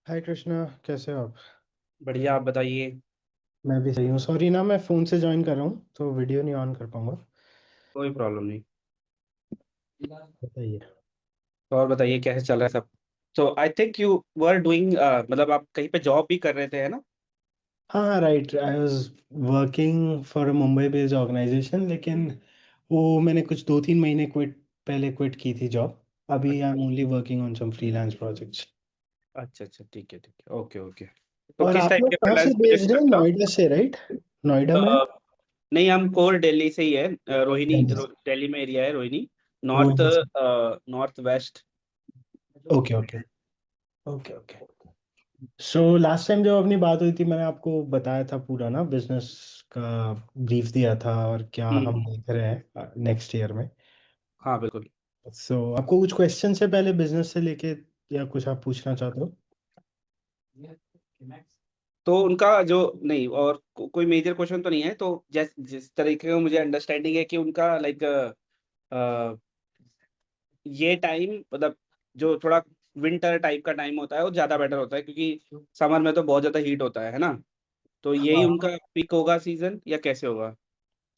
हाय कृष्णा, कैसे हो आप? बढ़िया, आप बताइए। मैं भी सही हूँ। सॉरी ना, मैं फ़ोन से ज्वाइन कर रहा हूँ तो वीडियो नहीं ऑन कर पाऊंगा। कोई प्रॉब्लम नहीं। बताइए। तो और बताइए कैसे चल रहा है सब। तो I think you were doing, मतलब आप कहीं पे जॉब भी कर रहे थे, है ना? हाँ हाँ, right. I was working for a Mumbai based organisation, लेकिन वो मैंने कुछ 2-3 महीने पहले क्विट की थी जॉब। अभी I am only working on some freelance projects. अच्छा अच्छा, ठीक है, ओके ओके। तो और किस आप टाइप लोग के कहाँ से फ्रीलांस प्रोजेक्ट बेस्ड हैं? करते हो? नोएडा से, राइट? नोएडा में? अ, नहीं, हम कोर दिल्ली से ही है। रोहिणी दिल्ली से। दिल्ली में एरिया है, रोहिणी। नॉर्थ रोहिणी से। North west. Okay okay. Okay okay. So last time जब अपनी बात हुई थी, मैंने आपको बताया था पूरा ना, बिजनेस का ब्रीफ दिया था और क्या हम देख रहे हैं नेक्स्ट ईयर में। हाँ बिल्कुल। सो आपको कुछ क्वेश्चन से पहले बिजनेस से लेके, या कुछ आप पूछना चाहते हो? तो उनका जो नहीं, और कोई मेजर क्वेश्चन तो नहीं है, तो जिस तरीके का मुझे अंडरस्टैंडिंग है कि उनका लाइक ये टाइम, मतलब जो थोड़ा विंटर टाइप का टाइम होता है वो ज्यादा बेटर होता है, क्योंकि समर में तो बहुत ज्यादा हीट होता है ना? तो यही हाँ। उनका पीक होगा सीजन, या कैसे होगा?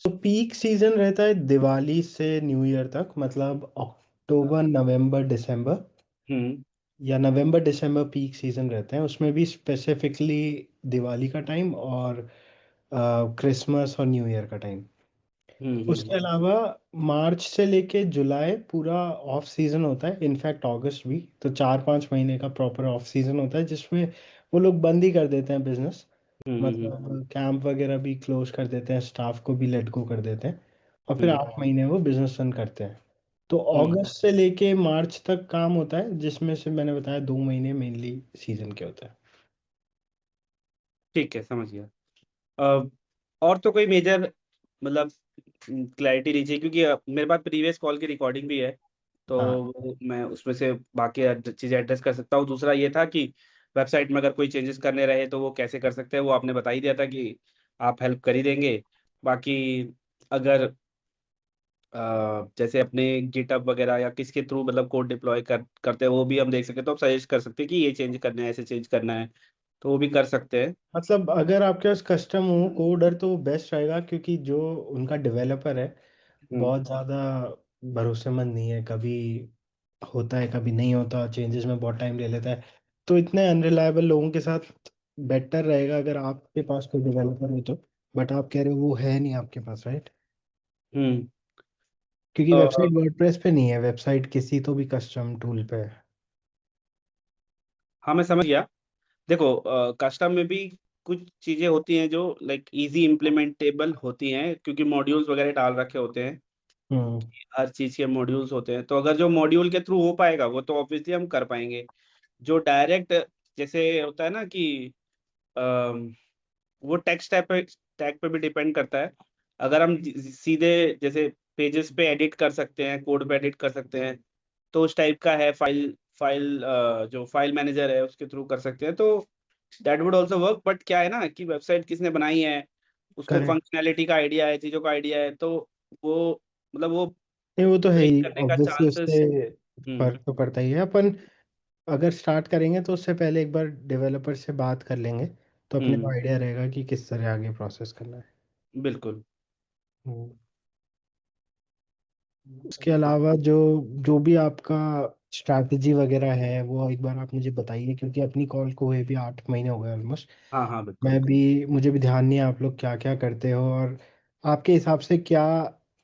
तो पीक सीजन रहता है दिवाली से न्यू ईयर तक, मतलब अक्टूबर नवंबर दिसंबर, हम्म या नवंबर दिसंबर पीक सीजन रहते हैं। उसमें भी स्पेसिफिकली दिवाली का टाइम और क्रिसमस और न्यू ईयर का टाइम। उसके हम्म। अलावा मार्च से लेके जुलाई पूरा ऑफ सीजन होता है, इनफैक्ट अगस्त भी। तो 4-5 महीने का प्रॉपर ऑफ सीजन होता है, जिसमें वो लोग बंद ही कर देते हैं बिजनेस। हम्म। मतलब कैंप वगैरह भी क्लोज कर देते हैं, स्टाफ को भी लेट गो कर देते हैं, और फिर हम्म 8 महीने वो बिजनेस रन करते हैं। तो हम्म। अगस्त से लेके मार्च तक काम होता है, जिसमें से मैंने बताया 2 महीने मेनली सीजन के होते हैं। ठीक है, समझ गया। अ, और तो कोई मेजर, मतलब क्लैरिटी दीजिए, क्योंकि मेरे पास प्रीवियस कॉल की रिकॉर्डिंग भी है। तो हाँ। मैं उसमें से बाकी चीज़ें एड्रेस कर सकता हूँ। दूसरा ये था कि वेबसाइट में अगर कोई चेंजेस करने रहे तो वो कैसे कर सकते हैं, वो आपने बता ही दिया था कि आप हेल्प कर ही देंगे। बाकी अगर जैसे अपने गिटअप वगैरह या किसके थ्रू मतलब कोड डिप्लॉय करते हैं, वो भी हम देख सकते हैं, तो आप सजेस्ट कर सकते हैं कि ये चेंज करना है, ऐसे चेंज करना है, तो वो भी कर सकते हैं। मतलब अगर आपके पास कस्टम हो कोडर तो बेस्ट रहेगा, क्योंकि जो उनका डेवलपर है हम्म बहुत ज़्यादा भरोसेमंद नहीं है। कभी होता है, कभी नहीं होता, चेंजेस में बहुत टाइम ले लेता है। तो इतने अनरिलायबल लोगों के साथ बेटर रहेगा अगर आपके पास कोई डेवलपर हो तो। बट आप कह रहे हो वो है नहीं आपके पास, राइट? हम्म। क्योंकि वेबसाइट वर्डप्रेस पे नहीं है, वेबसाइट किसी तो भी कस्टम टूल पे है। हाँ, मैं समझ गया। देखो, कस्टम में भी कुछ चीजें होती हैं जो लाइक इजी इम्प्लीमेंटेबल होती हैं, क्योंकि मॉड्यूल्स वगैरह डाल रखे होते हैं। हम्म। हर चीज के मॉड्यूल्स होते हैं, तो अगर जो मॉड्यूल के थ्रू हो पाएगा वो तो ऑब्वियसली हम कर पाएंगे। जो डायरेक्ट, जैसे होता है ना कि अम, वो टेक्स्ट टैग पे भी डिपेंड करता है। अगर हम सीधे जैसे पेजेस पे एडिट कर सकते हैं, कोड पे एडिट कर सकते हैं, तो उस टाइप का है। फाइल फाइल जो फाइल मैनेजर है उसके थ्रू कर सकते हैं, तो that would also work. But क्या है ना कि वेबसाइट किसने बनाई है, उसको करेक्ट। फंक्शनैलिटी का आइडिया है, चीज़ों का आइडिया है, तो वो मतलब वो नहीं, वो तो है ब्रेक ही, करने का ऑब्वियसली चांसेस। उससे हम्म। फर्क तो पड़ता ही है। अपन अगर स्टार्ट करेंगे तो उससे पहले एक बार डेवलपर से बात कर लेंगे, तो अपने को हम्म। आइडिया रहेगा कि किस तरह आगे प्रोसेस करना है। बिल्कुल। हम्म। उसके अलावा जो जो भी आपका स्ट्रैटेजी वगैरह है वो एक बार आप मुझे बताइए, क्योंकि अपनी कॉल को हुए भी 8 महीने हो गए ऑलमोस्ट। हाँ हाँ बिल्कुल। मैं भी मुझे भी ध्यान नहीं है आप लोग क्या क्या करते हो, और आपके हिसाब से क्या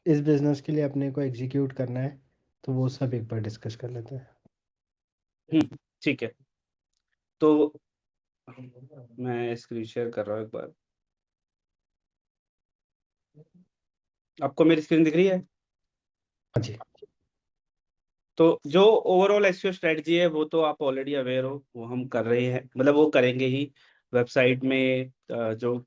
इस बिजनेस के लिए अपने को एग्जीक्यूट करना है। तो वो सब एक बार डिस्कस कर लेते हैं। ठीक है। तो मैं स्क्रीन शेयर कर रहा हूँ एक बार। आपको मेरी स्क्रीन दिख रही है? हाँ जी। तो जो ओवरऑल एसईओ स्ट्रेटजी है वो तो आप ऑलरेडी अवेयर हो, वो हम कर रहे हैं, मतलब वो करेंगे ही। वेबसाइट में जो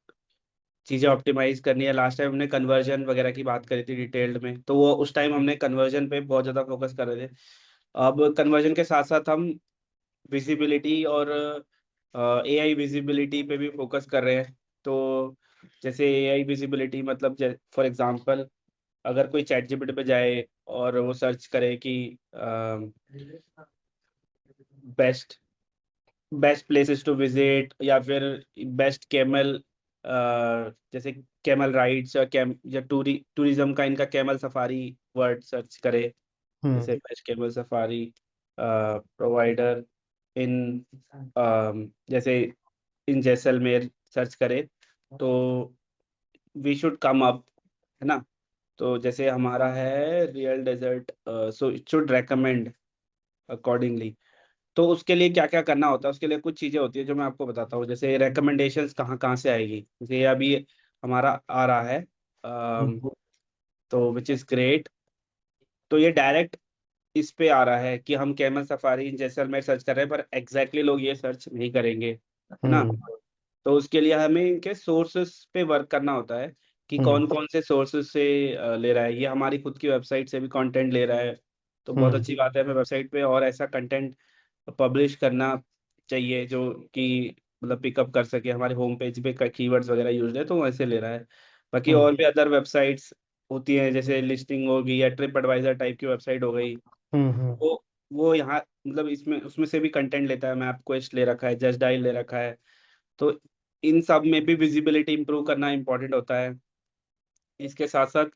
चीज़ें ऑप्टिमाइज करनी है, लास्ट टाइम हमने कन्वर्जन वगैरह की बात करी थी डिटेल्ड में, तो वो उस टाइम हमने कन्वर्जन पे बहुत ज़्यादा फोकस कर रहे थे। अब कन्वर्जन के साथ साथ हम विजिबिलिटी और एआई विजिबिलिटी पे भी फोकस कर रहे हैं। तो जैसे एआई विजिबिलिटी, मतलब फॉर एग्जांपल, अगर कोई चैट जीपीटी पे जाए और वो सर्च करे कि best best places to visit, या फिर बेस्ट कैमल, जैसे कैमल राइड्स, या या टूरिज्म का इनका कैमल सफारी वर्ड सर्च करे। हम्म। जैसे best camel safari provider in, जैसे इन जैसलमेर सर्च करे, तो वी शुड कम अप, है ना। तो जैसे हमारा है real desert, so it should recommend accordingly. तो उसके लिए क्या क्या करना होता है, उसके लिए कुछ चीजें होती है जो मैं आपको बताता हूँ। जैसे recommendations कहाँ कहाँ से आएगी, जैसे ये अभी हमारा आ रहा है, हम्म। तो विच इज ग्रेट। तो ये डायरेक्ट इस पे आ रहा है कि हम कैमल सफारी जैसलमेर सर्च कर रहे हैं, पर एग्जैक्टली लोग ये सर्च नहीं करेंगे, है ना। हम्म। तो उसके लिए हमें इनके सोर्सेस पे वर्क करना होता है कि हम्म। कौन कौन से सोर्सेस से ले रहा है। ये हमारी खुद की वेबसाइट से भी कंटेंट ले रहा है, तो बहुत हम्म। अच्छी बात है। हमें वेबसाइट पे और ऐसा कंटेंट पब्लिश करना चाहिए जो कि मतलब पिकअप कर सके हमारे होम पेज पे कीवर्ड्स वगैरह यूज है, तो वैसे ले रहा है। बाकी हम्म। और भी अदर वेबसाइट्स होती हैं, जैसे लिस्टिंग हो गई या ट्रिप एडवाइजर टाइप की वेबसाइट हो गई, हम्म। वो यहाँ मतलब इसमें उसमें से भी कंटेंट लेता है। मैप क्वेस्ट ले रखा है, जस्ट डायल ले रखा है। तो इन सब में भी विजिबिलिटी इंप्रूव करना इंपॉर्टेंट होता है। इसके साथ साथ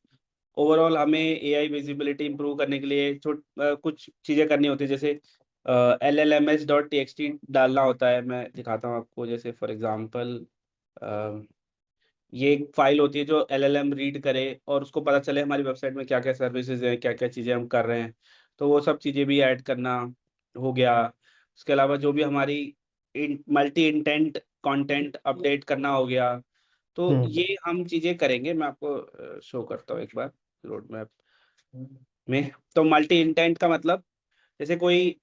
ओवरऑल हमें एआई विजिबिलिटी इंप्रूव करने के लिए कुछ चीजें करनी होती है। जैसे LLMS.txt डालना होता है, मैं दिखाता हूँ आपको। जैसे फॉर एग्जांपल ये एक फाइल होती है जो LLM रीड करे और उसको पता चले हमारी वेबसाइट में क्या क्या सर्विसेज हैं, क्या क्या चीज़ें हम कर रहे हैं। तो वो सब चीज़ें भी ऐड करना हो गया। उसके अलावा जो भी हमारी मल्टी इंटेंट कंटेंट अपडेट करना हो गया। तो हम्म। ये हम चीज़ें करेंगे, मैं आपको शो करता हूँ एक बार रोड मैप में। तो मल्टी इंटेंट का मतलब, जैसे कोई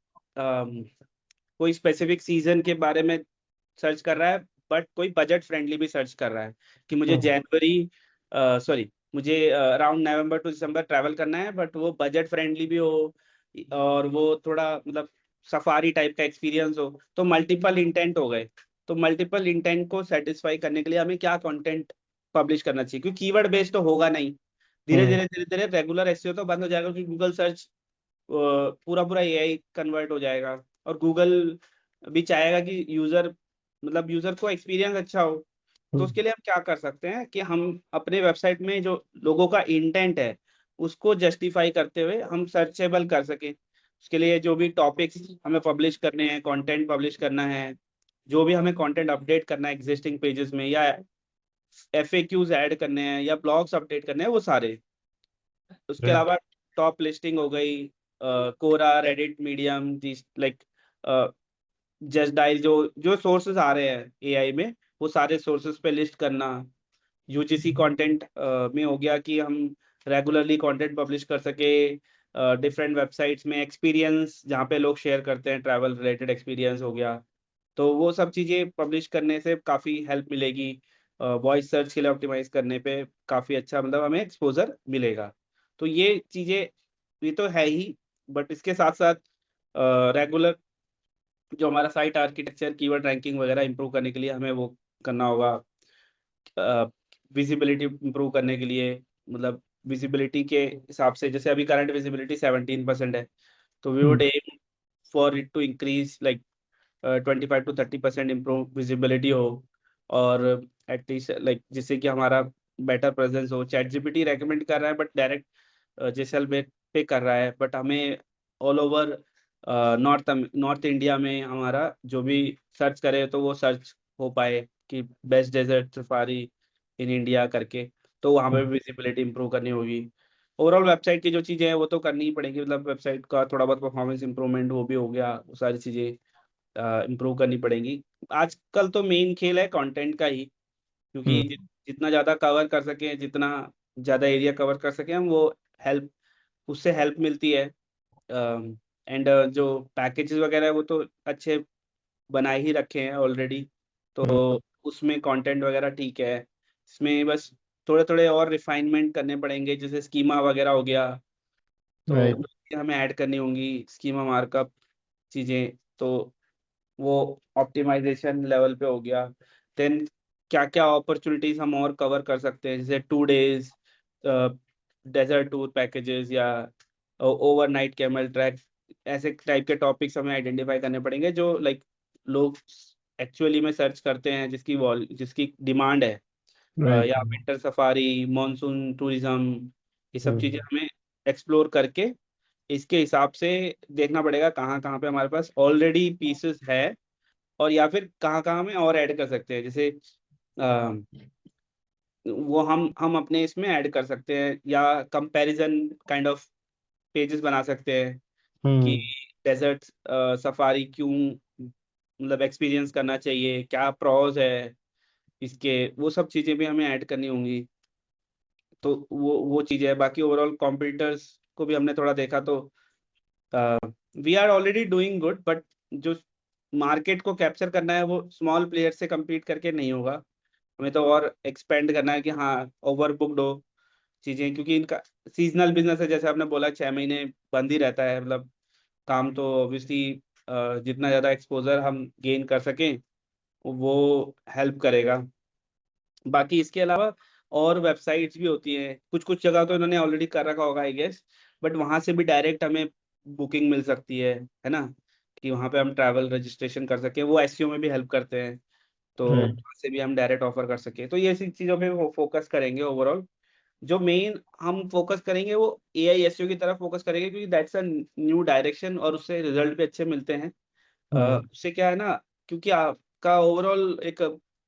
स्पेसिफिक सीजन के बारे में सर्च कर रहा है, बट कोई बजट फ्रेंडली भी सर्च कर रहा है कि मुझे हम्म। जनवरी सॉरी मुझे around November to December travel करना है, बट वो बजट फ्रेंडली भी हो और वो थोड़ा मतलब सफारी टाइप का एक्सपीरियंस हो। तो मल्टीपल इंटेंट हो गए। तो मल्टीपल इंटेंट को सेटिस्फाई करने के लिए हमें क्या कंटेंट पब्लिश करना चाहिए, क्योंकि कीवर्ड बेस्ड तो होगा नहीं। हम्म। धीरे धीरे रेगुलर एसईओ तो बंद हो जाएगा, क्योंकि गूगल सर्च पूरा पूरा एआई कन्वर्ट हो जाएगा। और गूगल भी चाहेगा कि यूजर को एक्सपीरियंस अच्छा हो। तो हम्म। उसके लिए हम क्या कर सकते हैं कि हम अपने वेबसाइट में जो लोगों का इंटेंट है उसको जस्टिफाई करते हुए हम सर्चेबल कर सके। उसके लिए जो भी टॉपिक्स हमें पब्लिश करने हैं, कंटेंट पब्लिश करना है, जो भी हमें कंटेंट अपडेट करना है एग्जिस्टिंग पेजेस में, या FAQs ऐड करने हैं, या ब्लॉग्स अपडेट करने हैं, वो सारे। उसके राइट। अलावा टॉप लिस्टिंग हो गई, Quora, Reddit, Medium, like Justdial, जो जो सोर्सेज आ रहे हैं एआई में, वो सारे सोर्सेज पे लिस्ट करना। यूजीसी कंटेंट में हो गया कि हम रेगुलरली कंटेंट पब्लिश कर सके डिफरेंट वेबसाइट्स में, एक्सपीरियंस जहाँ पे लोग शेयर करते हैं, ट्रैवल रिलेटेड एक्सपीरियंस हो गया। तो वो सब चीज़ें पब्लिश करने से काफ़ी हेल्प मिलेगी। वॉइस सर्च के लिए ऑप्टिमाइज करने पे काफ़ी अच्छा मतलब हमें एक्सपोजर मिलेगा। तो ये चीज़ें, ये तो है ही, बट इसके साथ साथ रेगुलर जो हमारा साइट आर्किटेक्चर, कीवर्ड रैंकिंग वगैरह इंप्रूव करने के लिए हमें वो करना होगा। विजिबिलिटी इंप्रूव करने के लिए, मतलब विजिबिलिटी के हिसाब से, जैसे अभी करंट विजिबिलिटी 17% है, तो we hmm. Would aim for it to increase like 25 to 30% improve visibility हो। और एटलीस्ट लाइक जिससे कि हमारा बेटर प्रेजेंस हो। चैट जीपीटी रेकमेंड कर रहा है बट डायरेक्ट जैसलमेर पे कर रहा है, बट हमें ऑल ओवर नॉर्थ इंडिया में हमारा जो भी सर्च करे तो वो सर्च हो पाए कि best desert safari in India करके। तो वहाँ पे हम्म। विजिबिलिटी इंप्रूव करनी होगी। ओवरऑल वेबसाइट की जो चीज़ें हैं वो तो करनी ही पड़ेगी, मतलब वेबसाइट का थोड़ा बहुत परफॉर्मेंस इंप्रूवमेंट वो भी हो गया, वो सारी चीज़ें इम्प्रूव करनी पड़ेंगी। आजकल तो मेन खेल है कंटेंट का ही, क्योंकि हम्म। जितना ज़्यादा कवर कर सकें, जितना ज़्यादा एरिया कवर कर सकें हम, वो हेल्प उससे हेल्प मिलती है। एंड जो पैकेजेस वगैरह है वो तो अच्छे बनाए ही रखे हैं ऑलरेडी। तो हम्म। उसमें कंटेंट वगैरह ठीक है। इसमें बस थोड़े थोड़े और रिफाइनमेंट करने पड़ेंगे, जैसे स्कीमा वगैरह हो गया, तो राइट। हमें ऐड करनी होंगी स्कीमा मार्कअप चीज़ें। तो वो ऑप्टिमाइजेशन लेवल पे हो गया। देन क्या क्या अपॉर्चुनिटीज हम और कवर कर सकते हैं, जैसे 2 days डेजर्ट टूर पैकेजेस, या ओवरनाइट कैमल ट्रैक। ऐसे टाइप के टॉपिक्स हमें आइडेंटिफाई करने पड़ेंगे जो लाइक लोग एक्चुअली में सर्च करते हैं, जिसकी डिमांड है, राइट। या विंटर सफारी, मॉनसून टूरिज्म, ये सब चीजें हम्म हमें एक्सप्लोर करके इसके हिसाब से देखना पड़ेगा कहाँ कहाँ पे हमारे पास ऑलरेडी पीसेस है, और या फिर कहाँ कहाँ में और ऐड कर सकते हैं। जैसे अ, वो हम अपने इसमें ऐड कर सकते हैं, या कंपैरिजन काइंड ऑफ पेजेस बना सकते हैं कि हम्म डेजर्ट सफारी क्यों मतलब एक्सपीरियंस करना चाहिए, क्या प्रॉज है इसके, वो सब चीजें भी हमें ऐड करनी होंगी। तो वो चीजें है। बाकी ओवरऑल कॉम्पिटिटर्स को भी हमने थोड़ा देखा, तो we are already doing good, but जो मार्केट को कैप्चर करना है वो स्मॉल प्लेयर से compete करके नहीं होगा। हमें तो और एक्सपेंड करना है कि हाँ ओवर बुक्ड हो चीजें, क्योंकि इनका सीजनल बिजनेस है, जैसे आपने बोला 6 महीने बंद ही रहता है। मतलब काम तो ऑब्वियसली जितना ज्यादा एक्सपोजर हम गेन कर सकें वो हेल्प करेगा। बाकी इसके अलावा और वेबसाइट्स भी होती हैं, कुछ कुछ जगह तो इन्होंने ऑलरेडी कर रखा होगा आई गेस, बट वहां से भी डायरेक्ट हमें बुकिंग मिल सकती है ना, कि वहां पे हम ट्रैवल रजिस्ट्रेशन कर सकें, वो एसईओ में भी हेल्प करते हैं, तो राइट। वहाँ से भी हम डायरेक्ट ऑफर कर सके। तो ये ऐसी चीजों पे फोकस करेंगे ओवरऑल। जो मेन हम फोकस करेंगे वो एआई एसईओ की तरफ फोकस करेंगे, क्योंकि दैट्स अ न्यू डायरेक्शन और उससे रिजल्ट भी अच्छे मिलते हैं। हम्म उससे क्या है ना, क्योंकि आपका ओवरऑल एक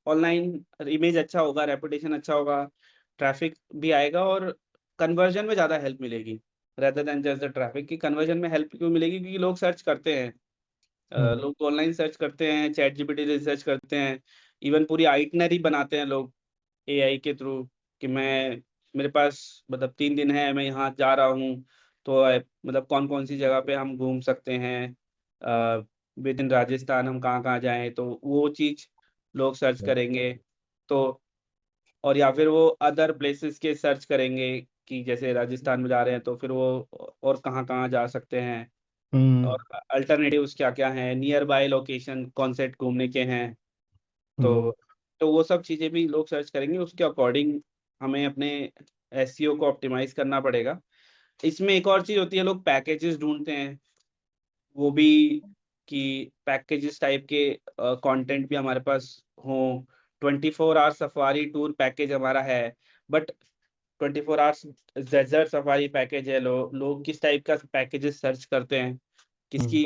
ऑनलाइन इमेज अच्छा होगा, रेपुटेशन अच्छा होगा, ट्रैफिक भी आएगा, और कन्वर्जन में ज़्यादा हेल्प मिलेगी, rather than just the traffic. की कन्वर्जन में हेल्प क्यों मिलेगी, क्योंकि लोग सर्च करते हैं, हम्म लोग ऑनलाइन सर्च करते हैं, चैट जीपीटी रिसर्च करते हैं, इवन पूरी आइटनरी बनाते हैं लोग एआई के थ्रू, कि मैं मेरे पास मतलब 3 दिन है, मैं यहाँ जा रहा हूँ, तो मतलब कौन कौन सी जगह पे हम घूम सकते हैं विद इन राजस्थान, हम कहाँ कहाँ जाएं, तो वो चीज लोग सर्च करेंगे। तो और या फिर वो अदर प्लेसेस के सर्च करेंगे, कि जैसे राजस्थान में जा रहे हैं तो फिर वो और कहाँ कहाँ जा सकते हैं, हम्म और अल्टरनेटिव्स क्या क्या हैं, नियर बाय लोकेशन कौन से घूमने के हैं। हम्म तो तो वो सब चीजें भी लोग सर्च करेंगे, उसके अकॉर्डिंग हमें अपने एसईओ को ऑप्टिमाइज करना पड़ेगा। इसमें एक और चीज होती है, लोग पैकेजेस ढूंढते हैं, वो भी कि पैकेजेस टाइप के कंटेंट भी हमारे पास हो। 24 आवर सफारी टूर पैकेज हमारा है, but 24 hours desert safari package है। लोग किस टाइप का पैकेजेस सर्च करते हैं, हम्म किसकी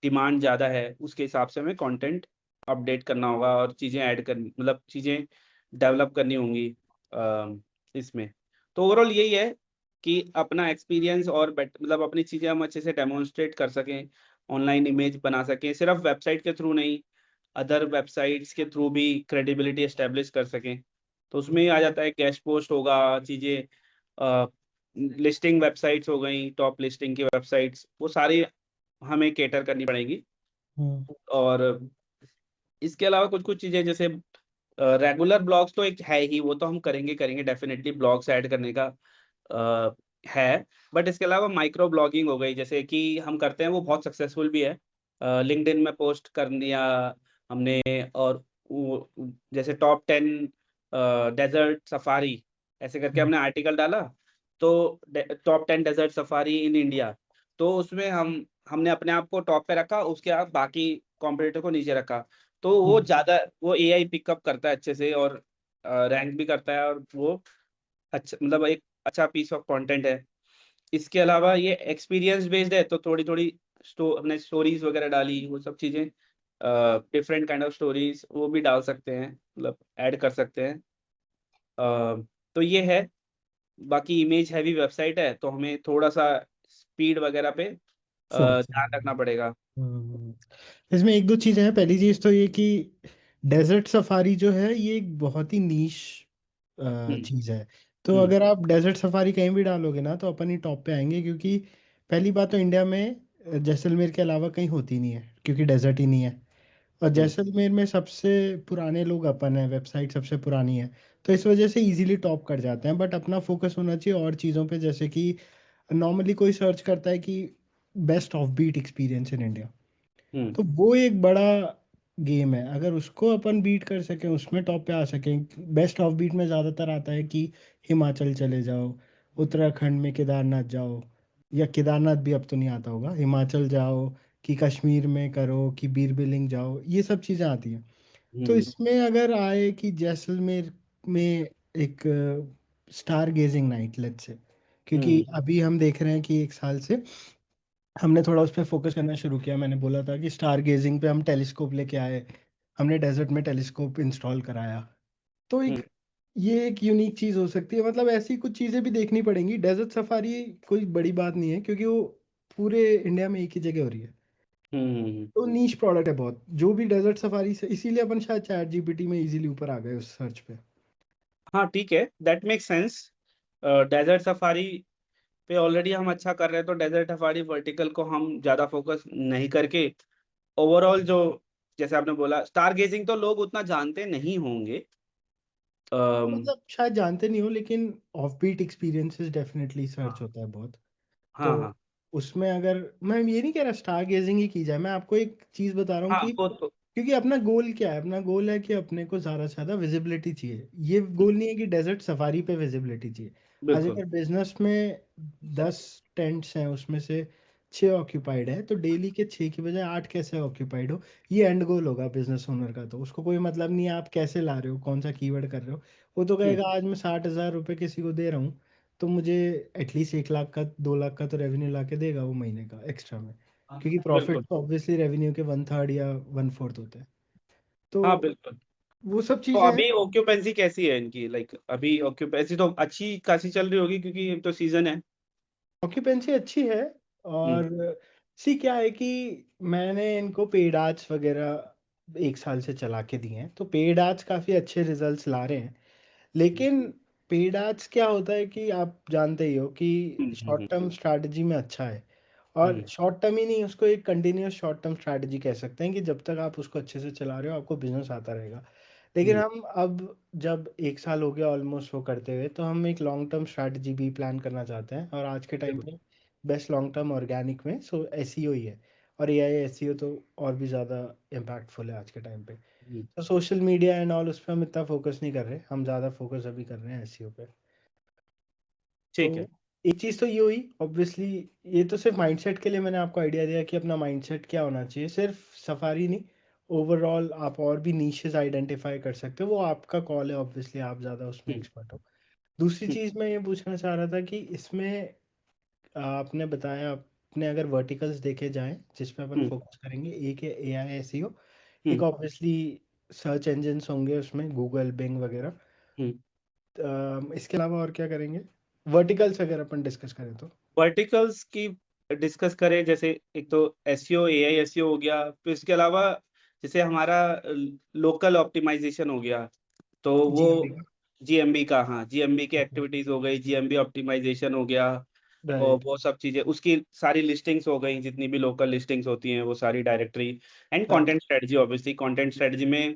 डिमांड ज़्यादा है, उसके हिसाब से हमें कंटेंट अपडेट करना होगा, और चीज़ें ऐड करनी मतलब चीज़ें डेवलप करनी होंगी इसमें। तो ओवरऑल यही है कि अपना एक्सपीरियंस और मतलब अपनी चीज़ें हम अच्छे से डेमोन्स्ट्रेट कर सकें, ऑनलाइन इमेज बना सकें, सिर्फ वेबसाइट के थ्रू नहीं, अदर वेबसाइट्स के थ्रू भी क्रेडिबिलिटी एस्टेब्लिश कर सकें। तो उसमें ही आ जाता है, गेस्ट पोस्ट होगा, चीज़ें, लिस्टिंग वेबसाइट्स हो गई, टॉप लिस्टिंग की वेबसाइट्स, वो सारी हमें केटर करनी पड़ेगी। हम्म और इसके अलावा कुछ कुछ चीजें, जैसे रेगुलर ब्लॉग्स तो एक है ही, वो तो हम करेंगे करेंगे डेफिनेटली, ब्लॉग्स ऐड करने का है। बट इसके अलावा माइक्रो ब्लॉगिंग हो गई, जैसे कि हम करते हैं, वो बहुत सक्सेसफुल भी है। लिंक्डइन में पोस्ट कर दिया हमने, और जैसे टॉप 10 डेजर्ट सफारी ऐसे करके हम्म हमने आर्टिकल डाला, तो top 10 desert safari in India, तो उसमें हमने अपने आप को टॉप पे रखा, उसके बाद बाकी कॉम्पिटिटर को नीचे रखा। तो वो हम्म ज्यादा वो एआई पिकअप करता है अच्छे से, और रैंक भी करता है, और वो अच्छा मतलब एक अच्छा पीस ऑफ कंटेंट है। इसके अलावा ये एक्सपीरियंस बेस्ड है, तो थोड़ी थोड़ी हमने स्टोरीज वगैरह डाली, वो सब चीजें डिफरेंट काइंड ऑफ स्टोरीज वो भी डाल सकते हैं, मतलब ऐड कर सकते हैं। तो ये है। बाकी इमेज हैवी वेबसाइट है, तो हमें थोड़ा सा स्पीड वगैरह पे फोकस। ध्यान रखना पड़ेगा। हम्म इसमें एक दो चीजें हैं। पहली चीज तो ये कि डेजर्ट सफारी जो है ये एक बहुत ही नीश हम्म। चीज है। तो हम्म। अगर आप डेजर्ट सफारी कहीं भी डालोगे ना तो अपन ही टॉप पे आएंगे, क्योंकि पहली बात तो इंडिया में जैसलमेर के अलावा कहीं होती नहीं है, क्योंकि डेजर्ट ही नहीं है। और हम्म। जैसलमेर में सबसे पुराने लोग अपन है, वेबसाइट सबसे पुरानी है, तो इस वजह से इजीली टॉप कर जाते हैं। बट अपना फोकस होना चाहिए और चीज़ों पे, जैसे कि नॉर्मली कोई सर्च करता है कि best offbeat experience in India, hmm. तो वो एक बड़ा गेम है। अगर उसको अपन बीट कर सकें, उसमें टॉप पे आ सकें। बेस्ट ऑफ बीट में ज़्यादातर आता है कि हिमाचल चले जाओ, उत्तराखंड में केदारनाथ जाओ, या केदारनाथ भी अब तो नहीं आता होगा, हिमाचल जाओ, कि कश्मीर में करो, कि बीर बिलिंग जाओ, ये सब चीज़ें आती हैं। तो हम्म इसमें अगर आए कि जैसलमेर में एक star gazing night, let's say, क्योंकि हम्म अभी हम देख रहे हैं कि एक साल से हमने थोड़ा उस पर फोकस करना शुरू किया। मैंने बोला था कि स्टार गेजिंग पे हम टेलीस्कोप लेके आए, हमने डेजर्ट में टेलीस्कोप इंस्टॉल कराया। तो हम्म। एक ये एक यूनिक चीज़ हो सकती है। मतलब ऐसी कुछ चीज़ें भी देखनी पड़ेंगी। डेजर्ट सफारी कोई बड़ी बात नहीं है, क्योंकि वो पूरे इंडिया में एक ही जगह हो रही है। हम्म। तो नीश प्रोडक्ट है बहुत, जो भी डेजर्ट सफारी से, इसीलिए अपन शायद चैट जीपीटी में इजीली ऊपर आ गए उस सर्च पे। हाँ ठीक है, that make sense. Desert safari पे ऑलरेडी हम अच्छा कर रहे हैं, तो डेजर्ट सफारी वर्टिकल को हम ज्यादा फोकस नहीं करके ओवरऑल जो, जैसे आपने बोला स्टार गेजिंग, तो लोग उतना जानते नहीं होंगे। अम, मतलब शायद जानते नहीं हो, लेकिन off beat experiences definitely search हाँ होता है बहुत। तो हाँ हाँ उसमें अगर, मैं ये नहीं कह रहा स्टार गेजिंग ही की जाए, मैं आपको एक चीज बता रहा हूँ हाँ, कि वो तो क्योंकि अपना गोल क्या है, अपना गोल है कि अपने को ज्यादा से ज्यादा विजिबिलिटी चाहिए। ये गोल नहीं है कि डेजर्ट सफारी पे विजिबिलिटी चाहिए। आज बिल्कुल। अगर बिजनेस में 10 टेंट्स हैं, उसमें से 6 ऑक्यूपाइड है, तो डेली के 6 की बजाय 8 कैसे ऑक्यूपाइड हो, ये एंड गोल होगा बिजनेस ओनर का। तो उसको कोई मतलब नहीं है आप कैसे ला रहे हो, कौन सा कीवर्ड कर रहे हो। वो तो हम्म कहेगा आज मैं 60,000 रुपये किसी को दे रहा हूँ, तो मुझे एटलीस्ट 1 लाख का 2 लाख का तो रेवेन्यू ला के देगा वो महीने का एक्स्ट्रा में। क्योंकि प्रॉफिट बिल्कुल। तो ऑब्वियसली रेवेन्यू के 1/3 या 1/4 होता है। तो हाँ बिल्कुल। वो सब तो चीजें हैं। अभी ऑक्यूपेंसी कैसी है इनकी? लाइक अभी ऑक्यूपेंसी तो अच्छी खासी चल रही होगी, क्योंकि अब तो सीजन है। ऑक्यूपेंसी अच्छी है। हम्म और सी क्या है कि मैंने इनको पेड एड्स वगैरह 1 साल से चला के दिए हैं, तो पेड एड्स काफ़ी अच्छे रिजल्ट्स ला रहे हैं। लेकिन पेड एड्स क्या होता है कि आप जानते ही हो कि हम्म शॉर्ट हम्म टर्म स्ट्रैटेजी में अच्छा है। और हम्म शॉर्ट टर्म ही नहीं, उसको एक कंटिन्यूस शॉर्ट टर्म स्ट्रैटेजी कह सकते हैं, कि जब तक आप उसको अच्छे से चला रहे हो आपको बिजनेस आता रहेगा। लेकिन हम्म हम अब जब 1 साल हो गया ऑलमोस्ट वो करते हुए, तो हम एक लॉन्ग टर्म स्ट्रैटेजी भी प्लान करना चाहते हैं। और आज के टाइम बिल्कुल। पे बेस्ट लॉन्ग टर्म ऑर्गेनिक में सो एसईओ ही है। और एआई एसईओ तो और भी ज़्यादा इम्पैक्टफुल है आज के टाइम पे। हम्म, तो सोशल मीडिया एंड ऑल उस पर हम इतना फोकस नहीं कर रहे, हम ज़्यादा फोकस अभी कर रहे हैं एसईओ पे। तो ठीक है। एक चीज़ तो ये हुई ऑब्वियसली। ये तो सिर्फ माइंडसेट के लिए मैंने आपको आइडिया दिया कि अपना माइंडसेट क्या होना चाहिए, सिर्फ सफारी नहीं, ओवरऑल आप और भी नीशेस आइडेंटिफाई कर सकते हो। वो आपका कॉल है, ऑब्वियसली आप ज़्यादा उसमें हम्म एक्सपर्ट हो। दूसरी हम्म चीज़ मैं ये पूछना चाह रहा था कि इसमें आपने बताया, आपने अगर वर्टिकल्स देखे जाएं जिस पे अपन हम्म फोकस करेंगे, एक है एआई एसईओ, एक हम्म ऑब्वियसली सर्च इंजन्स होंगे उसमें, गूगल बिंग वगैरह। हम्म। इसके अलावा और क्या करेंगे वर्टिकल्स अगर अपन डिस्कस करें तो? वर्टिकल्स की डिस्कस करें, जैसे एक तो एसईओ, एआई एसईओ हो गया, फिर इसके अलावा जैसे हमारा लोकल ऑप्टिमाइजेशन हो गया, तो वो जीएमबी का। जीएमबी का, हाँ जीएमबी की ओके। एक्टिविटीज हो गई, जीएमबी ऑप्टिमाइजेशन हो गया। और राइट। वो सब चीजें, उसकी सारी लिस्टिंग्स हो गई, जितनी भी लोकल लिस्टिंग्स होती हैं वो सारी directory. And right. Content strategy, obviously content strategy में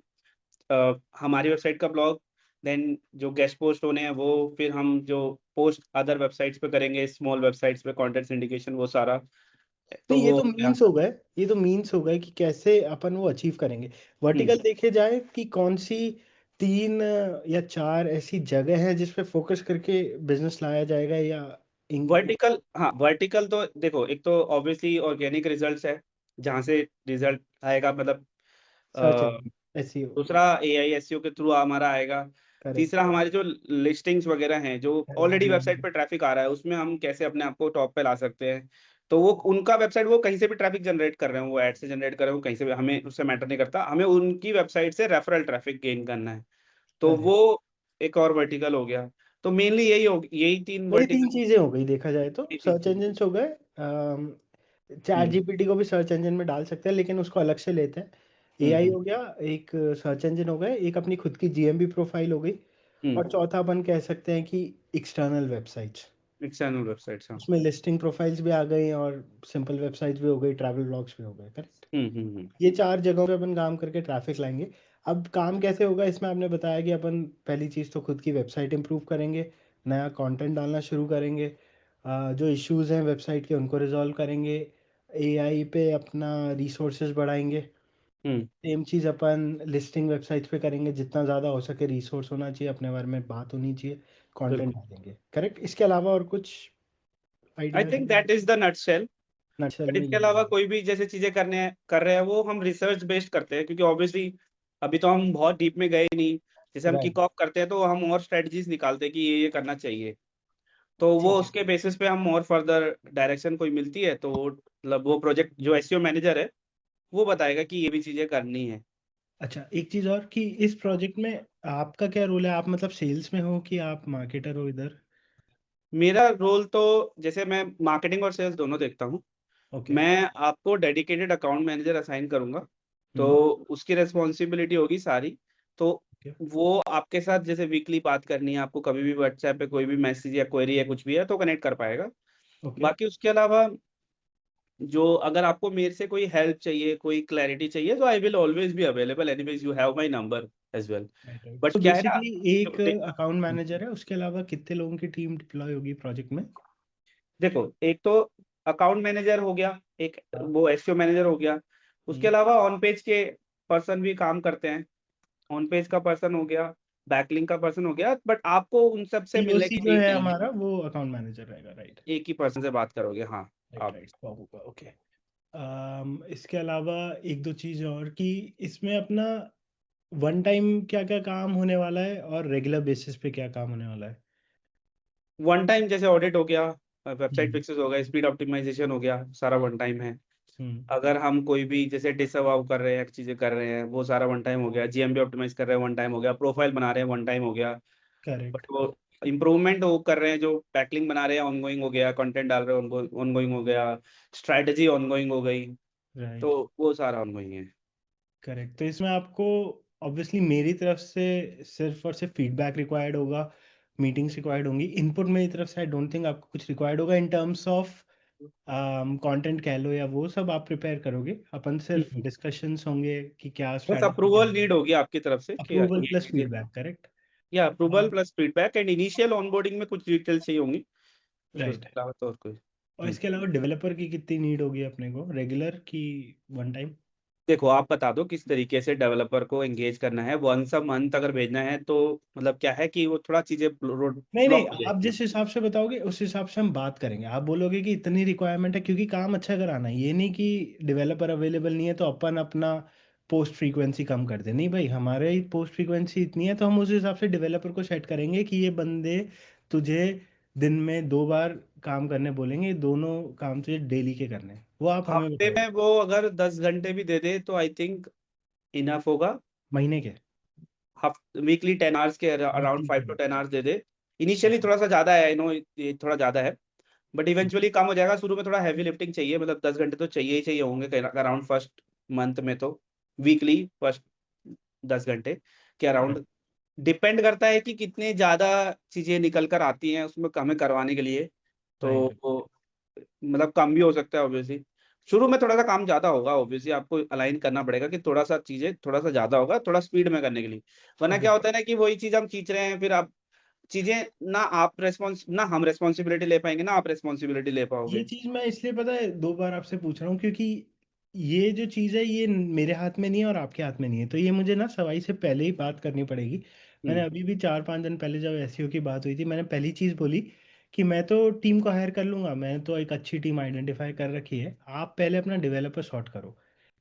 हमारी वेबसाइट का ब्लॉग, देन जो गेस्ट पोस्ट होने हैं वो, फिर हम जो पोस्ट अदर वेबसाइट्स पे करेंगे, स्मॉल वेबसाइट्स पे कंटेंट सिंडिकेशन, वो सारा। तो नहीं, ये वो तो हो गया। मीन्स हो गए। ये तो मीन्स हो गए कि कैसे अपन वो अचीव करेंगे। वर्टिकल हम्म। देखे जाए कि कौन सी 3 या 4 ऐसी जगह है जिस पे फोकस करके बिजनेस लाया जाएगा, या इंग वर्टिकल, हाँ वर्टिकल तो देखो, एक तो ऑब्वियसली ऑर्गेनिक रिजल्ट्स है, जहाँ से रिजल्ट आएगा, मतलब सर्च अ, इंजन एसईओ। दूसरा एआई एसईओ के थ्रू हमारा आएगा। करेक्ट। तीसरा हमारी जो लिस्टिंग्स वगैरह हैं, जो ऑलरेडी वेबसाइट करेक्ट। पे ट्रैफिक आ रहा है, उसमें हम कैसे अपने आप को टॉप पे ला सकते हैं। तो वो उनका वेबसाइट, वो कहीं से भी ट्रैफिक जनरेट कर रहे हैं, वो एड से जनरेट कर रहे हो कहीं से भी, हमें उससे मैटर नहीं करता, हमें उनकी वेबसाइट से रेफरल ट्रैफिक गेन करना है। तो वो करेक्ट। एक और वर्टिकल हो गया। तो मेनली यही हो, यही तीन ये 3 वर्टिकल। चीजें हो गई देखा जाए तो। तीन सर्च चीजें। इंजन हो गए। चैट हम्म जीपीटी को भी सर्च इंजन में डाल सकते हैं, लेकिन उसको अलग से लेते हैं। एआई हम्म हो गया, एक सर्च इंजन हो गया, एक अपनी खुद की जीएमबी प्रोफाइल हो गई। हम्म। और चौथा अपन कह सकते हैं कि एक्सटर्नल वेबसाइट्स। एक्सटर्नल वेबसाइट्स, हाँ। उसमें लिस्टिंग प्रोफाइल्स भी आ गई और सिंपल वेबसाइट्स भी हो गई, ट्रैवल ब्लॉग्स भी हो गए। करेक्ट। हम्म। ये 4 जगहों पे अपन काम करके ट्रैफिक लाएंगे। अब काम कैसे होगा इसमें आपने बताया कि अपन पहली चीज़ तो खुद की वेबसाइट इंप्रूव करेंगे, नया कंटेंट डालना शुरू करेंगे, जो इश्यूज हैं वेबसाइट के उनको रिजॉल्व करेंगे, एआई पे अपना रिसोर्सेज बढ़ाएंगे। हम्म। सेम चीज़ अपन लिस्टिंग वेबसाइट्स पे करेंगे, जितना ज़्यादा हो सके रिसोर्स होना चाहिए, अपने बारे में बात होनी चाहिए, कंटेंट बिल्कुल। डालेंगे। करेक्ट। इसके अलावा और कुछ आई आइडियाज थिंक हैं? That is the nutshell. Naxal but में इसके ये अलावा है। कोई भी जैसे चीजें कर रहे हैं वो हम रिसर्च बेस्ड करते हैं, क्योंकि ऑब्वियसली अभी तो हम बहुत डीप में गए नहीं। जैसे हम राइट। किक ऑफ करते हैं तो हम और स्ट्रेटजीज निकालते हैं कि ये करना चाहिए। तो वो ठीक है। उसके बेसिस पे हम और फर्दर डायरेक्शन कोई मिलती है तो मतलब वो प्रोजेक्ट जो एसईओ मैनेजर है वो बताएगा कि ये भी चीजें करनी है। अच्छा, एक चीज और कि इस प्रोजेक्ट में आपका क्या रोल है? आप मतलब सेल्स में हो कि आप मार्केटर हो इधर? मेरा रोल तो जैसे मैं मार्केटिंग और सेल्स दोनों देखता हूँ। ओके। मैं आपको डेडिकेटेड अकाउंट मैनेजर असाइन करूंगा, तो हम्म। उसकी रेस्पॉन्सिबिलिटी होगी सारी। तो ओके। वो आपके साथ जैसे वीकली बात करनी है, आपको कभी भी व्हाट्सएप पे कोई भी मैसेज या क्वेरी या कुछ भी है तो कनेक्ट कर पाएगा। ओके। बाकी उसके अलावा जो अगर आपको मेरे से कोई हेल्प चाहिए, कोई क्लैरिटी चाहिए, तो I will always be available, anyways you have my number as well. Right right. But तो क्या है ना, बेसिकली एक जो अकाउंट मैनेजर है, उसके अलावा कितने लोगों की टीम डिप्लॉय होगी प्रोजेक्ट में? देखो, एक तो अकाउंट मैनेजर हो गया, एक हाँ। वो एसईओ मैनेजर हो गया। उसके हम्म। अलावा ऑन पेज के पर्सन भी काम करते हैं। ऑन पेज का पर्सन हो गया, बैकलिंक का पर्सन हो गया, बट आपको उन सब से मिलने पीओसी की जो नीड है नहीं है। हमारा वो अकाउंट मैनेजर रहेगा, राइट? एक ही पर्सन से बात करोगे, हाँ। राइट आप राइट, बाबू का, ओके। इसके अलावा एक दो चीज़ और कि इसमें अपना वन टाइम क्या क्या काम होने वाला है और रेगुलर बेसिस पे क्या काम होने वाला है? वन टाइम जैसे ऑडिट हो गया, वेबसाइट हम्म। फिक्सेस हो गया, स्पीड ऑप्टिमाइजेशन हो गया, सारा वन टाइम है। हम्म। अगर हम कोई भी जैसे डिसअवाउ कर रहे हैं, चीजें कर रहे हैं, वो सारा वन टाइम हो गया। जीएमबी ऑप्टिमाइज कर रहे हैं, वन टाइम हो गया। प्रोफाइल बना रहे हैं, वन टाइम हो गया। करेक्ट। बट वो इम्प्रूवमेंट वो कर रहे हैं, जो बैकलिंक बना रहे हैं, ऑनगोइंग हो गया। कंटेंट डाल रहे हैं, ऑनगोइंग हो गया। स्ट्रैटेजी ऑनगोइंग हो गई। राइट। तो वो सारा ऑनगोइंग है। करेक्ट। तो इसमें आपको ऑब्वियसली मेरी तरफ से सिर्फ और सिर्फ फीडबैक रिक्वायर्ड होगा, मीटिंग्स रिक्वायर्ड होंगी, इनपुट मेरी तरफ से आई डोंट थिंक आपको कुछ रिक्वायर्ड होगा इन टर्म्स ऑफ कंटेंट कह लो या वो सब आप प्रिपेयर करोगे, अपन सिर्फ हम्म। डिस्कशंस होंगे कि क्या बस स्ट्रैटेजी अप्रूवल चलेगी। नीड होगी आपकी तरफ से कि अप्रूवल ये प्लस चीजें, फीडबैक, करेक्ट। या approval plus feedback and initial onboarding में कुछ डिटेल चाहिए होंगी। बस राइट। उसके अलावा तो और कोई। और हम्म। इसके अलावा डेवलपर की कितनी नीड होगी अपने को, रेगुलर की वन टाइम? देखो, आप बता दो किस तरीके से डेवलपर को एंगेज करना है। वंस अ मंथ अगर भेजना है तो मतलब क्या है कि वो थोड़ा चीजें नहीं नहीं, ब्लॉक हो आप जाएगी। जिस हिसाब से बताओगे उस हिसाब से हम बात करेंगे। आप बोलोगे कि इतनी रिक्वायरमेंट है क्योंकि काम अच्छा कराना है, ये नहीं कि डेवलपर अवेलेबल नहीं है तो अपन अपना पोस्ट फ्रीक्वेंसी कम कर दे। नहीं भाई, हमारे पोस्ट फ्रीक्वेंसी इतनी है तो हम उस हिसाब से डेवलपर को सेट करेंगे कि ये बंदे तुझे दिन में 2 बार काम करने बोलेंगे, दोनों काम तुझे डेली के करने हैं। वो आप हमें हफ्ते बताओगे। में वो अगर 10 घंटे भी दे दे तो आई थिंक इनफ होगा। महीने के? वीकली 10 आवर्स के around weekly 5 to 10 hours they they. Initially okay. थोड़ा सा ज्यादा है, आई नो ये थोड़ा ज्यादा है, बट इवेंचुअली कम हो जाएगा। शुरू में थोड़ा हैवी लिफ्टिंग चाहिए, मतलब 10 घंटे तो चाहिए ही चाहिए होंगे अराउंड फर्स्ट मंथ में तो। वीकली फर्स्ट 10 घंटे के अराउंड। डिपेंड करता है कि कितने ज्यादा चीजें निकल कर आती हैं उसमें हमें करवाने के लिए। तो राइट। मतलब कम भी हो सकता है ऑब्वियसली। शुरू में थोड़ा सा काम ज्यादा होगा, ऑब्वियसली आपको अलाइन करना पड़ेगा कि थोड़ा सा चीजें थोड़ा सा ज्यादा होगा, थोड़ा स्पीड में करने के लिए। वरना ओके। क्या होता है ना कि वही चीज हम खींच रहे हैं, फिर आप चीजें ना हम रेस्पॉन्सिबिलिटी ले पाएंगे ना आप रेस्पॉन्सिबिलिटी ले ये पाओगे। चीज मैं इसलिए पता है 2 बार आपसे पूछ रहा हूँ क्योंकि ये जो चीज है ये मेरे हाथ में नहीं है और आपके हाथ में नहीं है, तो ये मुझे ना सवाई से पहले ही बात करनी पड़ेगी। मैंने हम्म। अभी भी 4-5 दिन पहले जब एसईओ की बात हुई थी, मैंने पहली चीज बोली कि मैं तो टीम को हायर कर लूंगा, मैंने तो एक अच्छी टीम आइडेंटिफाई कर रखी है, आप पहले अपना डेवलपर सॉर्ट करो।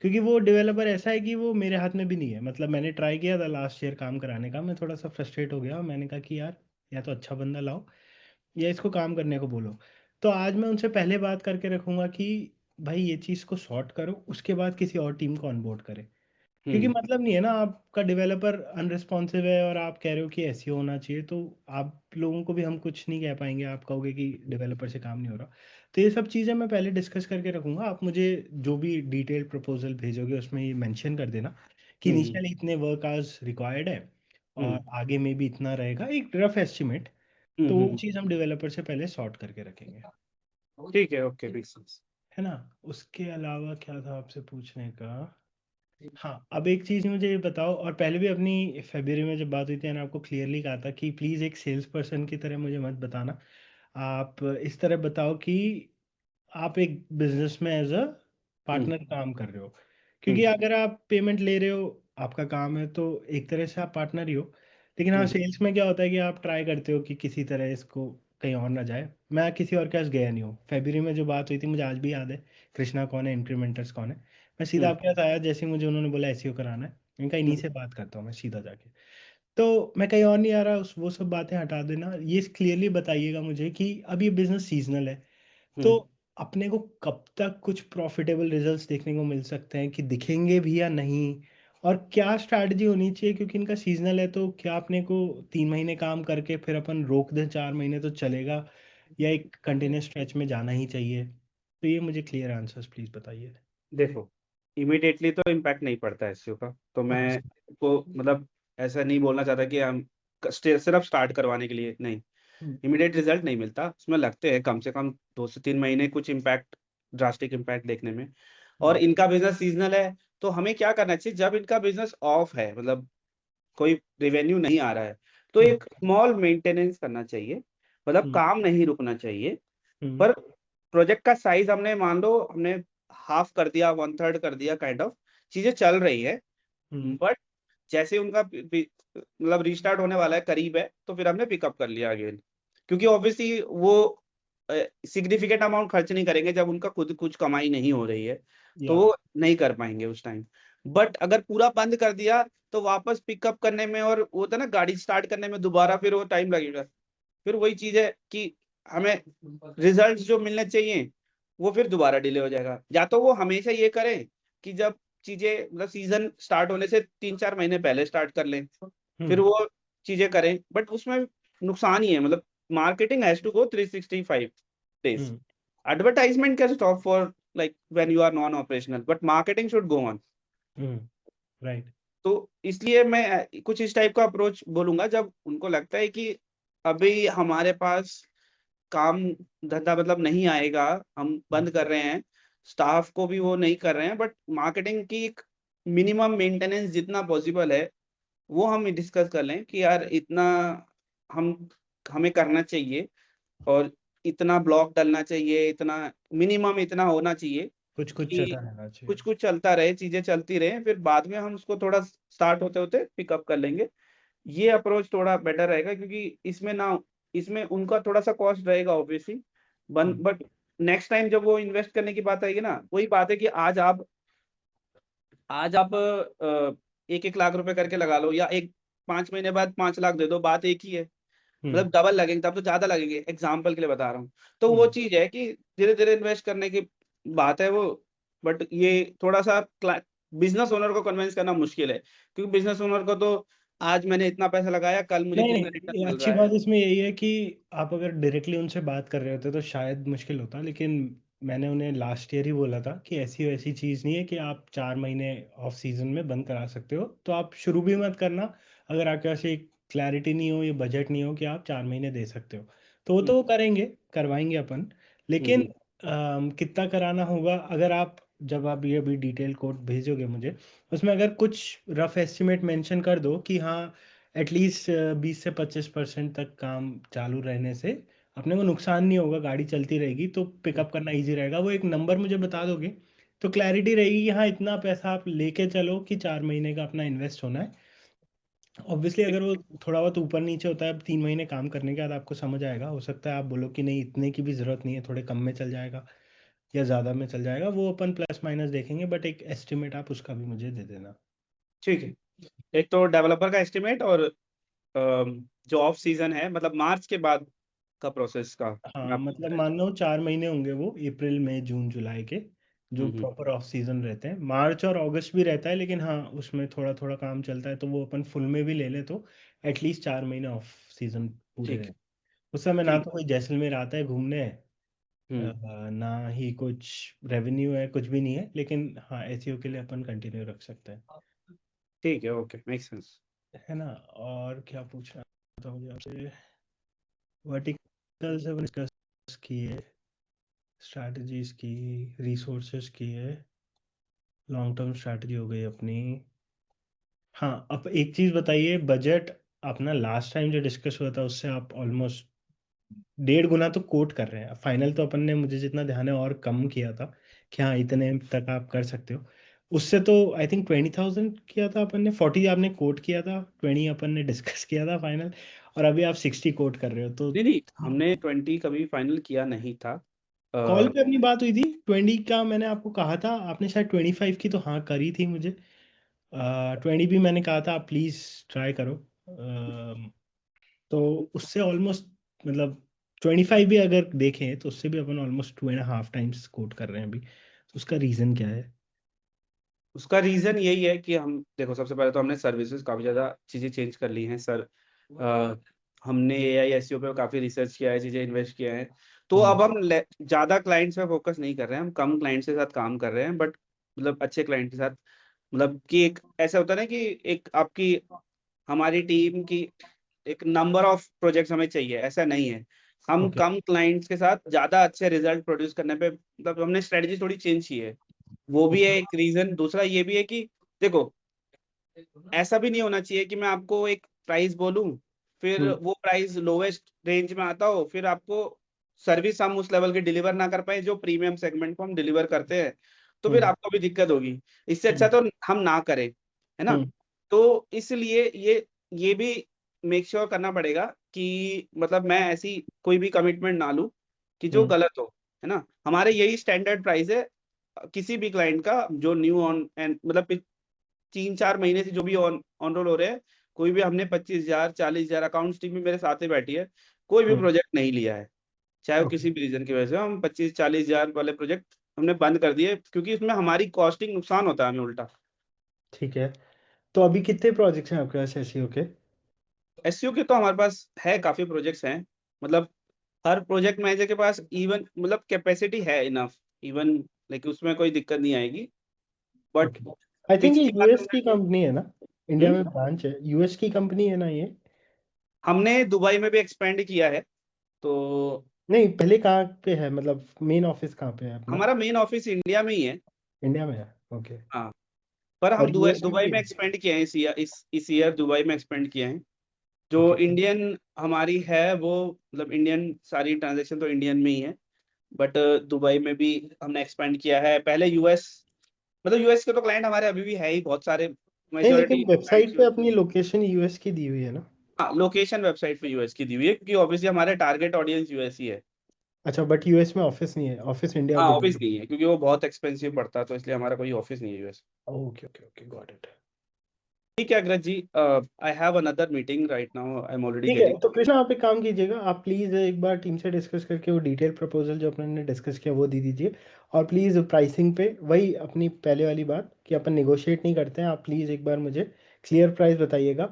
क्योंकि वो डेवलपर ऐसा है कि वो मेरे हाथ में भी नहीं है। मतलब मैंने ट्राई किया था लास्ट ईयर काम कराने का, मैं थोड़ा सा फ्रस्ट्रेट हो गया और मैंने कहा कि यार या तो अच्छा बंदा लाओ या इसको काम करने को बोलो। तो आज मैं उनसे पहले बात करके रखूंगा कि भाई ये चीज़ को सॉर्ट करो, उसके बाद किसी और टीम को ऑनबोर्ड करें। क्योंकि हम्म। मतलब नहीं है ना, आपका डेवलपर अनरिस्पॉन्सिव है और आप कह रहे हो कि ऐसे होना चाहिए, तो आप लोगों को भी हम कुछ नहीं कह पाएंगे, आप कहोगे कि डेवलपर से काम नहीं हो रहा। तो ये सब चीज़ें मैं पहले डिस्कस करके रखूंगा। आप मुझे जो भी डिटेल प्रपोजल भेजोगे उसमें ये मेंशन कर देना कि हम्म। इनिशियली इतने वर्क आवर्स रिक्वायर्ड है और हम्म। आगे में भी इतना रहेगा, एक रफ एस्टिमेट। तो वो हम्म। चीज़ हम डेवलपर से पहले सॉर्ट करके रखेंगे, ठीक है, ओके, मेक सेंस। है ना? उसके अलावा क्या था आपसे पूछने का? हाँ, अब एक चीज़ मुझे ये बताओ, और पहले भी अपनी फरवरी में जब बात हुई थी मैंने आपको क्लियरली कहा था कि प्लीज़ एक सेल्स पर्सन की तरह मुझे मत बताना। आप इस तरह बताओ कि आप एक बिजनेस में एज अ हम्म। पार्टनर काम कर रहे हो। क्योंकि हम्म। अगर आप पेमेंट ले रहे हो, आपका काम है, तो एक तरह से आप पार्टनर ही हो। लेकिन हाँ, हम्म। सेल्स में क्या होता है कि आप ट्राई करते हो कि किसी तरह इसको कहीं और ना जाए। मैं किसी और के पास गया नहीं हूँ। फरवरी में जो बात हुई थी मुझे आज भी याद है, कृष्णा कौन है, इंक्रीमेंटर्स कौन है। मैं सीधा हम्म आपके पास आया जैसे ही मुझे उन्होंने बोला एसईओ कराना है, इनका इन्हीं हम्म से बात करता हूँ मैं सीधा जाके। तो मैं कहीं और नहीं आ रहा, उस वो सब बातें हटा देना, ये क्लियरली बताइएगा मुझे कि अब ये बिजनेस सीजनल है, तो हम्म। अपने को कब तक कुछ प्रॉफिटेबल रिजल्ट्स देखने को मिल सकते हैं, कि दिखेंगे भी या नहीं, और क्या स्ट्रैटेजी होनी चाहिए, क्योंकि इनका सीजनल है। तो क्या अपने को 3 महीने काम करके फिर अपन रोक दें 4 महीने तो चलेगा, या एक कंटिन्यूस स्ट्रेच में जाना ही चाहिए? तो ये मुझे क्लियर आंसर्स प्लीज बताइए। देखो, इमिडिएटली तो इम्पैक्ट नहीं पड़ता है एसईओ का, तो हाँ मैं सर। को मतलब ऐसा नहीं बोलना चाहता कि हम सिर्फ स्टार्ट करवाने के लिए नहीं, हम्म, इमीडिएट रिजल्ट नहीं मिलता, उसमें लगते हैं कम से कम 2 से 3 महीने कुछ इम्पैक्ट, ड्रास्टिक इम्पैक्ट देखने में। और हम्म, इनका बिजनेस सीजनल है, तो हमें क्या करना चाहिए जब इनका बिजनेस ऑफ है, मतलब कोई रेवेन्यू नहीं आ रहा है, तो हम्म, एक स्मॉल मेंटेनेंस करना चाहिए, मतलब हम्म, काम नहीं रुकना चाहिए। हम्म, पर प्रोजेक्ट का साइज हमने मान लो हमने हाफ कर दिया, वन थर्ड कर दिया, काइंड ऑफ चीजें चल रही है, हम्म, बट जैसे उनका मतलब रीस्टार्ट होने वाला है, करीब है, तो फिर हमने पिकअप कर लिया अगेन, क्योंकि ऑब्वियसली वो सिग्निफिकेंट अमाउंट खर्च नहीं करेंगे जब उनका खुद कुछ कमाई नहीं हो रही है, तो या वो नहीं कर पाएंगे उस टाइम। बट अगर पूरा बंद कर दिया तो वापस पिकअप करने में, और वो होता है ना गाड़ी स्टार्ट करने में दोबारा फिर वो टाइम लगेगा। फिर वही चीज है कि हमें रिजल्ट्स जो मिलने चाहिए वो फिर दोबारा डिले हो जाएगा। या तो वो हमेशा ये करें कि जब चीजें मतलब सीजन स्टार्ट होने से 3-4 महीने पहले स्टार्ट कर लें, फिर हम्म, वो चीजें करें, बट उसमें नुकसान ही है। मतलब marketing has to go 365 days, हम्म, advertisement can stop for like when you are non operational, but marketing should go on। Hmm, right. तो इसलिए मैं कुछ इस टाइप का अप्रोच बोलूंगा, जब उनको लगता है कि अभी हमारे पास काम धंधा मतलब नहीं आएगा, हम बंद कर रहे हैं, स्टाफ को भी वो नहीं कर रहे हैं, बट मार्केटिंग की एक मिनिमम मेंटेनेंस जितना पॉसिबल है वो हम डिस्कस कर लें कि यार इतना हम हमें करना चाहिए, और इतना ब्लॉक डलना चाहिए, इतना मिनिमम इतना होना चाहिए कुछ कुछ चलता कि रहना चाहिए। कुछ कुछ चलता रहे, चीजें चलती रहे, फिर बाद में हम उसको थोड़ा स्टार्ट होते होते पिकअप कर लेंगे। ये अप्रोच थोड़ा बेटर रहेगा, क्योंकि इसमें ना, इसमें उनका थोड़ा सा कॉस्ट रहेगा ऑब्वियसली, बन हम्म, बट नेक्स्ट टाइम जब वो इन्वेस्ट करने की बात आएगी ना, वही बात है कि आज आप 1-1 लाख रुपए करके लगा लो, या एक 5 महीने बाद 5 लाख दे दो, बात एक ही है। हम्म, मतलब डबल लगेंगे, तब तो ज्यादा लगेंगे, एग्जाम्पल के लिए बता रहा हूँ। तो वो हम्म। चीज है कि धीरे धीरे इन्वेस्ट करने की बात है वो, बट ये थोड़ा सा बिजनेस ओनर को कन्विंस करना मुश्किल है, क्योंकि बिजनेस ओनर को तो आज मैंने इतना पैसा लगाया, कल मुझे नहीं कितना नहीं, रिटर्न ये मिल अच्छी रहा बात है। इसमें यही है कि आप अगर डायरेक्टली उनसे बात कर रहे होते तो शायद मुश्किल होता, लेकिन मैंने उन्हें लास्ट ईयर ही बोला था कि ऐसी वैसी चीज़ नहीं है कि आप 4 महीने ऑफ सीजन में बंद करा सकते हो, तो आप शुरू भी मत करना अगर आपके पास एक क्लैरिटी नहीं हो, ये बजट नहीं हो कि आप 4 महीने दे सकते हो। तो वो तो वो हम्म करेंगे, करवाएंगे अपन। लेकिन हम्म कितना कराना होगा, अगर आप, जब आप ये अभी डिटेल कोड भेजोगे मुझे, उसमें अगर कुछ रफ एस्टिमेट मेंशन कर दो कि हाँ एटलीस्ट 20 से 25% तक काम चालू रहने से अपने को नुकसान नहीं होगा, गाड़ी चलती रहेगी, तो हम्म। पिकअप करना इजी रहेगा। वो एक नंबर मुझे बता दोगे तो क्लैरिटी रहेगी कि हाँ इतना पैसा आप लेके चलो कि 4 महीने का अपना इन्वेस्ट होना है। ऑब्वियसली अगर वो थोड़ा बहुत ऊपर नीचे होता है, अब 3 महीने काम करने के बाद आपको समझ आएगा, हो सकता है आप बोलो कि नहीं इतने की भी ज़रूरत नहीं है, थोड़े कम में चल जाएगा या ज़्यादा में चल जाएगा, वो अपन प्लस माइनस देखेंगे, बट एक एस्टिमेट आप उसका भी मुझे दे देना। ठीक है, एक तो डेवलपर का एस्टिमेट, और जो ऑफ सीजन है मतलब मार्च के बाद का प्रोसेस का मैं हाँ आपको मतलब बताया। मान लो 4 महीने होंगे वो, अप्रैल मई जून जुलाई के, जो हम्म। प्रॉपर ऑफ सीजन रहते हैं। मार्च और अगस्त भी रहता है, लेकिन हाँ उसमें थोड़ा थोड़ा काम चलता है, तो वो अपन फुल में भी ले ले तो एटलीस्ट 4 महीने ऑफ सीजन पूरे ठीक रहे। है। उस समय ना ठीक। तो कोई जैसलमेर आता है घूमने, हम्म। ना ही कुछ रेवेन्यू है, कुछ भी नहीं है, लेकिन हाँ एसईओ के लिए अपन कंटिन्यू रख सकते हैं। ठीक है, ओके, मेक सेंस। है ना? और क्या पूछना था मुझे आपसे? वर्टिकल से डिस्कस किए, स्ट्रैटेजीज की, रिसोर्सेज की है, लॉन्ग टर्म स्ट्रैटेजी हो गई अपनी। हाँ अब एक चीज़ बताइए, बजट अपना लास्ट टाइम जो डिस्कस हुआ था उससे आप ऑलमोस्ट 1.5 गुना तो कोट कर रहे हैं। फाइनल तो अपन ने, मुझे जितना ध्यान है, और कम किया था कि हाँ इतने तक आप कर सकते हो। उससे तो आई थिंक 20,000 किया था अपन ने, 40 आपने कोट किया था, 20 अपन ने डिस्कस किया था फाइनल। और अभी आप 60 कोट कर रहे हो, तो नहीं नहीं, हमने 20 कभी फाइनल किया नहीं था। कॉल पे अपनी बात हुई थी 20 का, मैंने आपको कहा था, आपने शायद 25 की तो हाँ करी थी मुझे। 20 भी मैंने कहा था आप प्लीज ट्राई करो। तो उससे ऑलमोस्ट, मतलब 25 भी अगर देखें तो उससे भी अपन ऑलमोस्ट 2.5 टाइम्स कोट कर रहे हैं अभी, तो उसका रीजन क्या है? उसका रीजन यही है कि हम देखो, सबसे पहले तो हमने सर्विसेज काफी ज्यादा चीजें चेंज कर ली हैं सर। हमने एआई एसईओ पे काफी रिसर्च किया है, चीजें इन्वेस्ट किया है। तो हम्म। अब हम ज्यादा क्लाइंट्स पे फोकस नहीं कर रहे हैं, हम कम क्लाइंट्स के साथ काम कर रहे हैं, बट मतलब अच्छे क्लाइंट के साथ। मतलब कि एक ऐसा होता है ना कि एक आपकी, हमारी टीम की एक नंबर ऑफ प्रोजेक्ट्स हमें चाहिए, ऐसा नहीं है। हम ओके। कम क्लाइंट्स के साथ ज्यादा अच्छे रिजल्ट प्रोड्यूस करने पे, मतलब हमने स्ट्रेटजी थोड़ी चेंज की है। वो भी है एक रीजन। दूसरा ये भी है कि देखो, ऐसा भी नहीं होना चाहिए कि मैं आपको एक प्राइस बोलूं, फिर हम्म। वो प्राइस लोवेस्ट रेंज में आता हो, फिर आपको सर्विस हम उस लेवल की डिलीवर ना कर पाए जो प्रीमियम सेगमेंट को हम डिलीवर करते हैं, तो फिर हम्म। आपको भी दिक्कत होगी। इससे अच्छा हम्म। तो हम ना करें, है ना। हम्म। तो इसलिए ये भी मेक श्योर करना पड़ेगा कि मतलब मैं ऐसी कोई भी कमिटमेंट ना लूं कि जो हम्म। गलत हो, है ना। हमारे यही स्टैंडर्ड प्राइस है किसी भी क्लाइंट का जो न्यू ऑन एंड मतलब 3-4 महीने से जो भी ऑन ऑन रोल हो रहे हैं। कोई भी हमने 25,000 40,000, अकाउंट्स टीम में मेरे साथ ही बैठी है, कोई भी हम्म। प्रोजेक्ट नहीं लिया है, चाहे वो ओके। किसी भी रीजन की वजह से। हम 25-40,000 वाले प्रोजेक्ट हमने बंद कर दिए, क्योंकि इसमें हमारी कॉस्टिंग नुकसान होता है हमें उल्टा। ठीक है। तो अभी कितने प्रोजेक्ट्स हैं आपके पास एसईओ के? एसईओ के तो हमारे पास है, काफी प्रोजेक्ट्स हैं। मतलब हर प्रोजेक्ट मैनेजर के पास इवन मतलब कैपेसिटी है इनफ, इवन, लेकिन उसमें कोई दिक्कत नहीं आएगी। But okay. आई थिंक ये पिछली यूएस बार की कंपनी है ना? इंडिया में हम्म, ब्रांच है, यूएस की कंपनी है ना ये? हमने दुबई में भी एक्सपेंड किया है। तो नहीं, पहले कहाँ पे है, मतलब मेन ऑफिस कहाँ पे है अपना? हमारा मेन ऑफिस इंडिया में ही है। इंडिया में है। ओके। हाँ, पर हम और दुबई यूएस में दुबई भी में है? एक्सपेंड किए हैं इस ईयर दुबई में एक्सपेंड किए हैं। जो ओके। इंडियन हमारी है वो, मतलब इंडियन सारी ट्रांजेक्शन तो इंडियन में ही है। बट दुबई में भी हमने एक्सपेंड किया है। पहले यूएस, मतलब यूएस के तो क्लाइंट हमारे अभी भी है ही बहुत सारे, नहीं, लेकिन मेजोरिटी क्लाइंट्स वेबसाइट पे यूएस में अपनी ही है। लोकेशन यूएस की दी हुई है ना? हाँ, लोकेशन वेबसाइट पे यूएस की दी हुई है, क्योंकि ऑब्वियसली हमारे टारगेट ऑडियंस यूएस ही है। अच्छा, बट यूएस में ऑफिस नहीं है, ऑफिस इंडिया और हाँ, दुबई ऑफिस में? नहीं है क्योंकि वो बहुत एक्सपेंसिव पड़ता है, तो इसलिए हमारा कोई ऑफिस नहीं है US. Okay okay okay, got it. ठीक है Agraj ji, I have another meeting right now, I am already ठीक है, गेटिंग। तो कृष्णा आप एक काम कीजिएगा, आप प्लीज़ एक बार टीम से डिस्कस करके वो डिटेल प्रपोजल जो अपन ने डिस्कस किया वो दे दीजिए। और प्लीज़ प्राइसिंग पे वही अपनी पहले वाली बात कि अपन निगोशिएट नहीं करते हैं, आप प्लीज़ एक बार मुझे क्लियर प्राइस बताइएगा।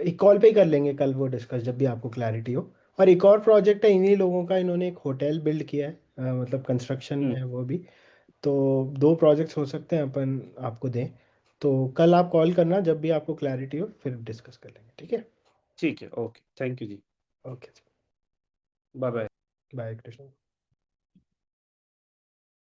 एक कॉल पे ही कर लेंगे कल वो डिस्कस, जब भी आपको क्लैरिटी हो। और एक और प्रोजेक्ट है इन्हीं लोगों का, इन्होंने एक होटल बिल्ड किया है, मतलब कंस्ट्रक्शन में हम्म, है वो भी। तो 2 प्रोजेक्ट्स हो सकते हैं अपन आपको दें। तो कल आप कॉल करना जब भी आपको क्लैरिटी हो, फिर डिस्कस कर लेंगे, ठीक है? ठीक है, okay, thank you ji. Okay. Bye bye. Bye Krishna.